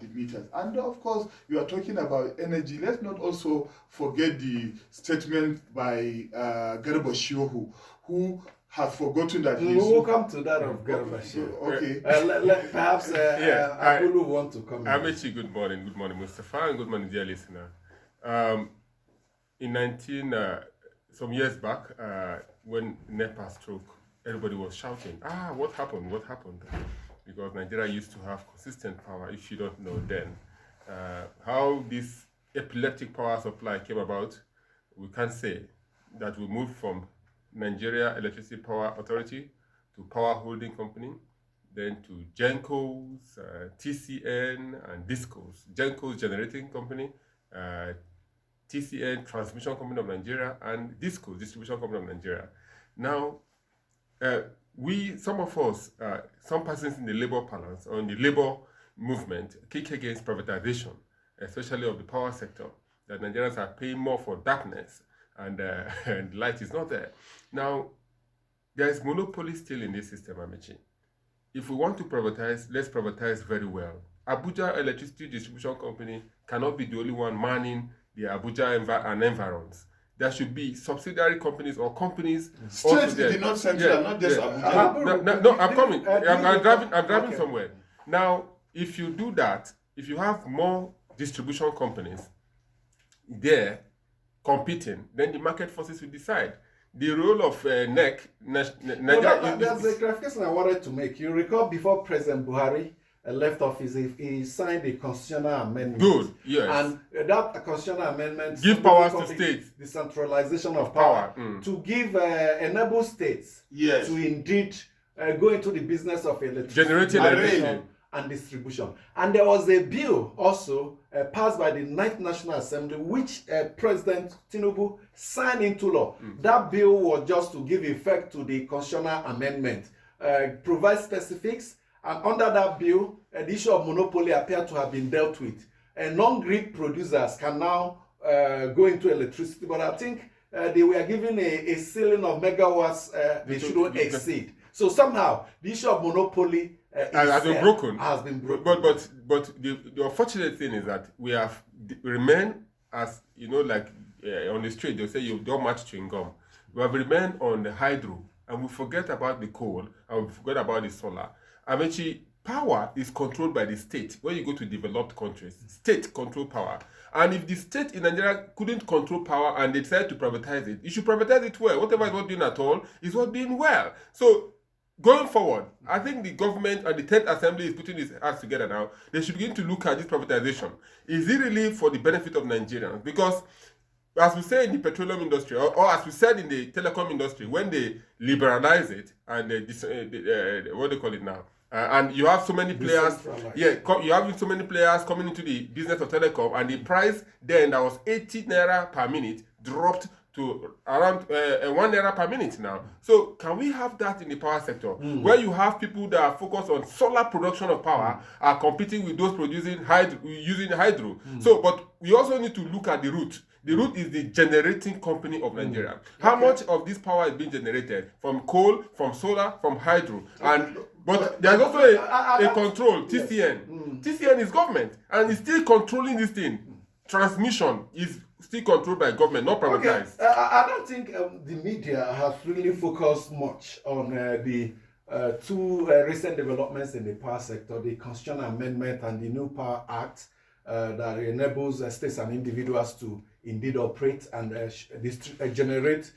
the meters. And of course, you are talking about energy. Let's not also forget the statement by Garba Shehu, who has forgotten that we will come to that of Garba Shehu. Okay. Perhaps Abulu want to come in. Amechi, good morning. Good morning, Mustafa, and good morning, dear listener. Some years back, when NEPA struck, everybody was shouting, what happened? What happened? Because Nigeria used to have consistent power. If you don't know then, how this epileptic power supply came about, we can't say. That we moved from Nigeria Electricity Power Authority to Power Holding Company, then to GENCOs, TCN, and DISCOs. GENCOs Generating Company, TCN Transmission Company of Nigeria, and DISCO Distribution Company of Nigeria. Now, some of us, some persons in the labor balance or in the labor movement kick against privatization, especially of the power sector, that Nigerians are paying more for darkness and light is not there. Now, there is monopoly still in this system, Amechi. If we want to privatize, let's privatize very well. Abuja Electricity Distribution Company cannot be the only one manning the Abuja and environs. There should be subsidiary companies or companies. States in the North Central, not just Abuja. No, I'm coming. I'm driving somewhere. Now, if you do that, if you have more distribution companies there competing, then the market forces will decide. The role of NEC, That's the clarification I wanted to make. You recall before President Buhari left office, he signed a constitutional amendment. Good, yes. And that constitutional amendment give powers to states. Decentralization of power. To give enable states to indeed go into the business of electricity generating and distribution. And there was a bill also passed by the 9th National Assembly, which President Tinubu signed into law. That bill was just to give effect to the constitutional amendment, provide specifics, and under that bill, the issue of monopoly appeared to have been dealt with. And non-grid producers can now go into electricity, but I think they were given a ceiling of megawatts they shouldn't exceed. So somehow, the issue of monopoly has been broken. But the unfortunate thing is that we have remained as, on the street, they'll say you don't match chewing gum. We have remained on the hydro, and we forget about the coal, and we forget about the solar. Amechi, power is controlled by the state. When you go to developed countries, state control power. And if the state in Nigeria couldn't control power and they decided to privatize it, you should privatize it well. Whatever is not doing at all is not doing well. So, going forward, I think the government and the 10th Assembly is putting its hands together now. They should begin to look at this privatization. Is it really for the benefit of Nigerians? Because, as we say in the petroleum industry, or as we said in the telecom industry, when they liberalize it and what do they call it now? And you have so many players, you have so many players coming into the business of telecom, and the price then that was 80 naira per minute dropped to around 1 naira per minute now. So can we have that in the power sector, where you have people that are focused on solar production of power are competing with those producing using hydro? So, but we also need to look at the root. The root is the generating company of Nigeria. How much of this power is being generated from coal, from solar, from hydro? But there's also a control, TCN. TCN is government, and it's still controlling this thing. Transmission is still controlled by government, not privatized. I don't think the media has really focused much on the two recent developments in the power sector, the Constitutional Amendment and the New Power Act that enables states and individuals to indeed operate and generate,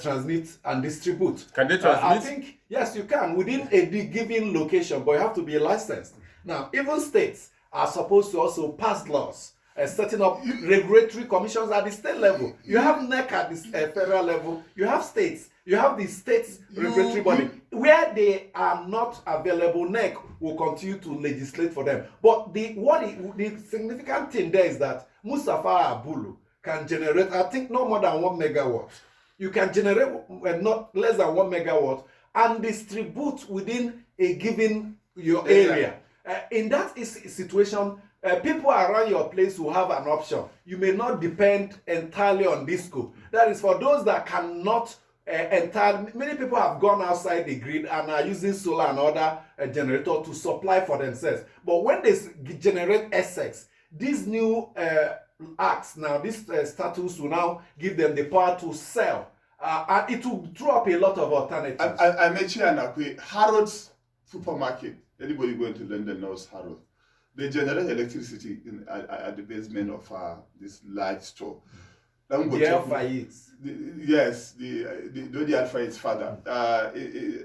transmit and distribute. Can they transmit? I think, yes, you can within a given location, but you have to be licensed. Now, even states are supposed to also pass laws setting up regulatory commissions at the state level. You have NEC at the federal level. You have states. You have the state's regulatory body. Where they are not available, NEC will continue to legislate for them. But the significant thing there is that Mustafa Abulu can generate, I think, no more than 1 megawatt. You can generate not less than 1 megawatt and distribute within a given your area. In that situation, people around your place will have an option. You may not depend entirely on DISCO. That is for those that cannot many people have gone outside the grid and are using solar and other generator to supply for themselves. But when they generate excess, these new acts now, these statutes will now give them the power to sell. And it will throw up a lot of alternatives. I mentioned Harrods supermarket. Anybody going to London knows Harrods. They generate electricity at the basement of this large store. The Al-Fayed's. Yes, the Al-Fayed's father.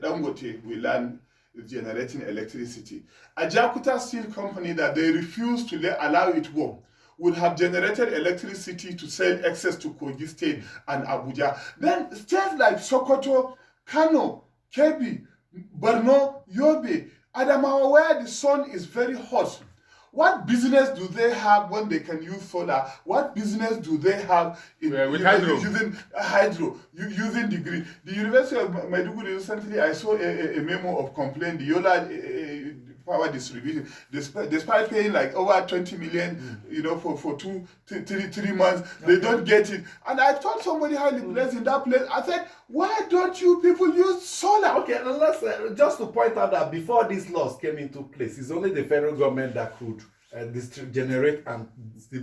Dangote will learn generating electricity. A Jakarta Steel company that they refuse to allow it work would have generated electricity to sell excess to Kogi State and Abuja. Then states like Sokoto, Kano, Kebbi, Borno, Yobe, Adamawa, where the sun is very hot. What business do they have when they can use solar? What business do they have in with hydro? Using hydro, using the grid? The University of Maiduguri recently, I saw a memo of complaint. The Yola power distribution, despite paying like over 20 million, for 3 months, they don't get it. And I told somebody highly placed in that place, I said, why don't you people use solar? Okay, and let's just to point out that before these laws came into place, it's only the federal government that could generate and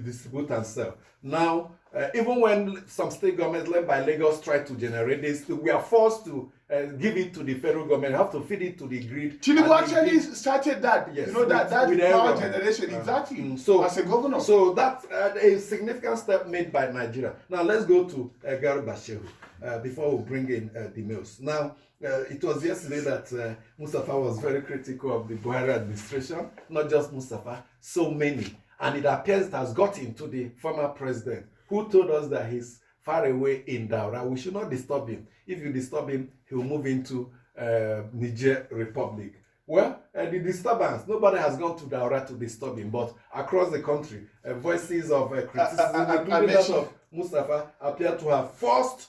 distribute and sell. Now, even when some state governments led by Lagos try to generate this, we are forced to give it to the federal government, have to feed it to the grid. Tinubu actually started that, yes, that power generation, exactly, so, as a governor. So that's a significant step made by Nigeria. Now let's go to Garba Shehu before we bring in the mails. Now, it was yesterday that Mustafa was very critical of the Buhari administration, not just Mustafa, so many. And it appears it has got into the former president, who told us that he's far away in Daura. We should not disturb him. If you disturb him, he'll move into Niger Republic. Well, the disturbance, nobody has gone to Daura to disturb him, but across the country, voices of criticism, including that of Mustafa, appear to have forced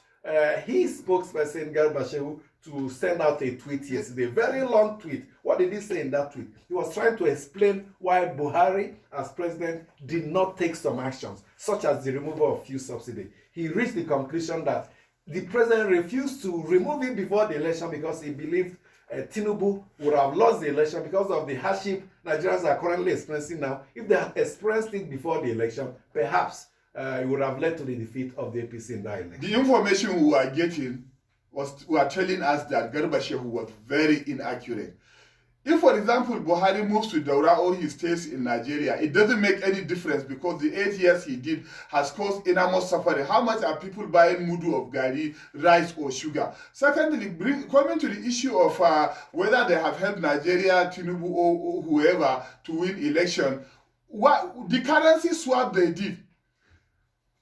his spokesperson, Garba Shehu, to send out a tweet yesterday, a very long tweet. What did he say in that tweet? He was trying to explain why Buhari, as president, did not take some actions, such as the removal of fuel subsidy. He reached the conclusion that the president refused to remove it before the election because he believed Tinubu would have lost the election because of the hardship Nigerians are currently experiencing now. If they had experienced it before the election, perhaps it would have led to the defeat of the APC in that election. The information we are getting were telling us that Garba Shehu was very inaccurate. If, for example, Buhari moves to Daura or he stays in Nigeria, it doesn't make any difference because the 8 years he did has caused enormous suffering. How much are people buying mudu of gari, rice or sugar? Secondly, coming to the issue of whether they have helped Nigeria, Tinubu or whoever to win election, the currency swap they did,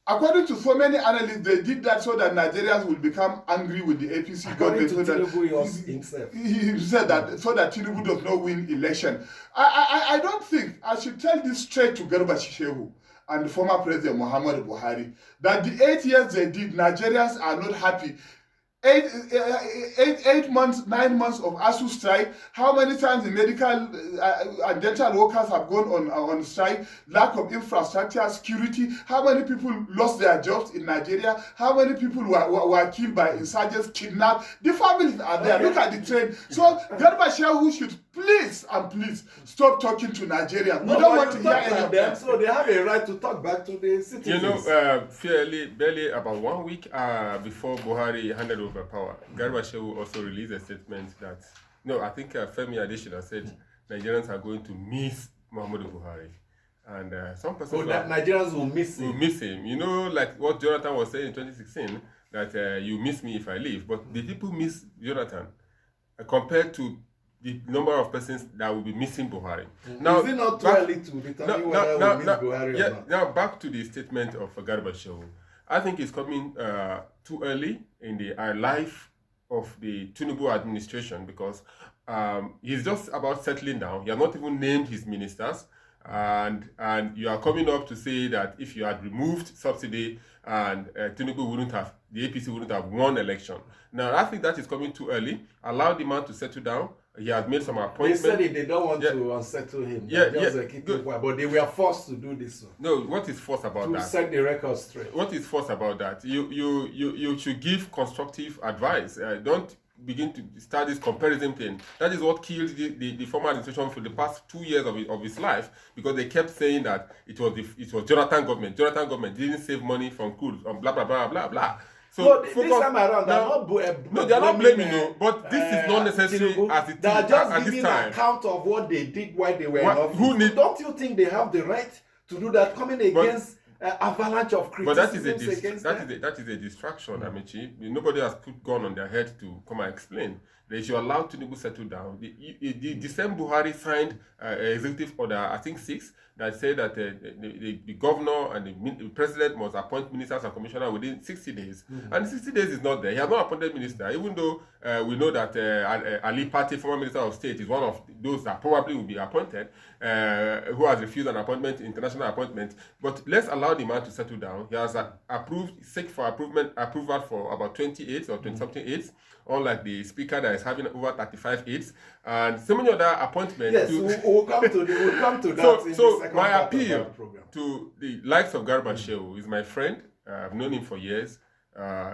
according to so many analysts, they did that so that Nigerians will become angry with the APC government. To Tinubu himself. He said that so that Tinubu does not win election. I don't think I should tell this straight to Garba Shehu and the former president Muhammadu Buhari that the 8 years they did, Nigerians are not happy. 8 months, 9 months of ASU strike. How many times the medical and dental workers have gone on strike? Lack of infrastructure, security. How many people lost their jobs in Nigeria? How many people were killed by insurgents, kidnapped? The families are there. Look at the train. So Garba Shehu should please stop talking to Nigerians. We don't want to hear any of them. So they have a right to talk back to the citizens. Barely about 1 week before Buhari handed over power, Garba Shehu also released a statement that, I think Femi Adesina said Nigerians are going to miss Muhammadu Buhari. And some persons... Nigerians will miss him. Will miss him. Like what Jonathan was saying in 2016, that you miss me if I leave. But the people miss Jonathan compared to the number of persons that will be missing Buhari. Now, is it not too early to determine whether we miss Buhari or not? Now, back to the statement of Garba Shehu. I think it's coming too early in the life of the Tinubu administration because he's just about settling down. He has not even named his ministers. And you are coming up to say that if you had removed subsidy and the APC wouldn't have won election. Now, I think that is coming too early. Allow the man to settle down. He has made some They appointments. said they don't want Yeah. to unsettle him. Yeah, They just yeah, keep good. him quiet. But they were forced to do this one, No, what is forced about to that? set the record straight. What is forced about that? You should give constructive advice. Don't begin to start this comparison thing. That is what killed the former administration for the past 2 years of his life, because they kept saying that it was Jonathan government. Jonathan government didn't save money from crude, blah blah blah blah blah. So No, this time around, they're now, not no, they are not blaming you, uh, but this is not necessary Tinubu. as it They are is just at this giving time. account of what they did while they were What- in office. who need- Don't you think they have the right to do that, coming against avalanche of But that criticisms is against them? that is a distraction, Amici. Nobody has put gun on their head to come and explain. They should allow Tinubu settle down. The same Buhari signed an executive order, I think 6, that said that the governor and the president must appoint ministers and commissioners within 60 days. And 60 days is not there. He has not appointed minister, even though we know that Ali Pate, former minister of state, is one of those that probably will be appointed, who has refused an appointment, international appointment. But let's allow the man to settle down. He has seek for approval for about 28 or 20-something aides, unlike the speaker that is having over 35 aides, and so many other appointments. Yes, we'll come to that in the So second my part of appeal our program. to the likes of Garba Shehu is my friend. I've known him for years.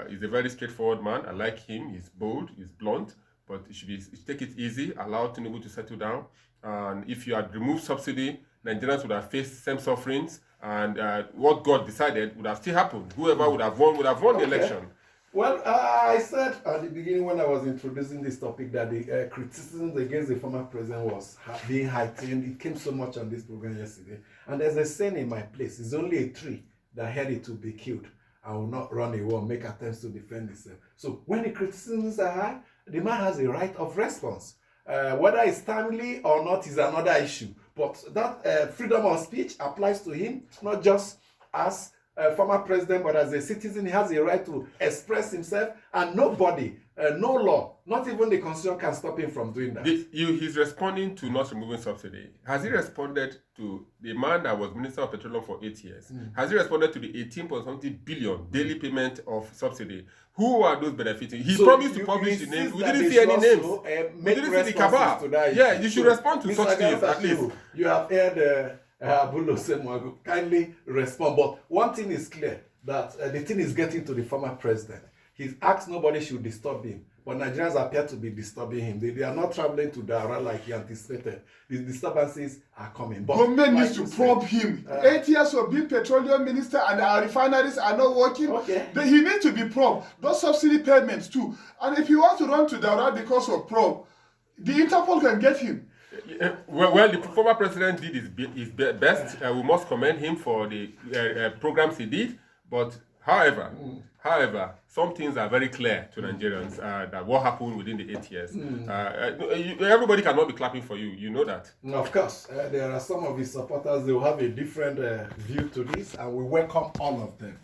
He's a very straightforward man. I like him. He's bold. He's blunt. But you should take it easy. Allow Tinubu to settle down. And if you had removed subsidy, Nigerians would have faced same sufferings. And what God decided would have still happened. Whoever would have won the election. Well, I said at the beginning when I was introducing this topic that the criticisms against the former president was being heightened. It came so much on this program yesterday. And there's a saying in my place, it's only a tree that had it to be killed. I will not run away or make attempts to defend itself. So when the criticisms are high, the man has a right of response. Whether it's timely or not is another issue. But that freedom of speech applies to him, not just as former president, but as a citizen. He has a right to express himself, and nobody, no law, not even the constitution, can stop him from doing that. He's responding to not removing subsidy. Has he responded to the man that was Minister of Petroleum for 8 years? Has he responded to the 18.something billion daily payment of subsidy? Who are those benefiting? He promised to publish the names. We didn't see any names. We didn't see the cabal. Yeah, you should respond to such things at least. You have heard Abulo Semwago. Kindly respond. But one thing is clear, that the thing is getting to the former president. He's asked nobody should disturb him, but Nigerians appear to be disturbing him. They are not traveling to Dara like he anticipated. The disturbances are coming. But government needs to probe him. 8 years of being petroleum minister and our refineries are not working. Okay. He needs to be probed. Those subsidy payments too. And if he wants to run to Dara because of probe, the Interpol can get him. Well, the former president did his best. We must commend him for the programs he did. But however, some things are very clear to Nigerians that what happened within the 8 years. Everybody cannot be clapping for you. You know that. Of course, there are some of his supporters. They will have a different view to this, and we welcome all of them.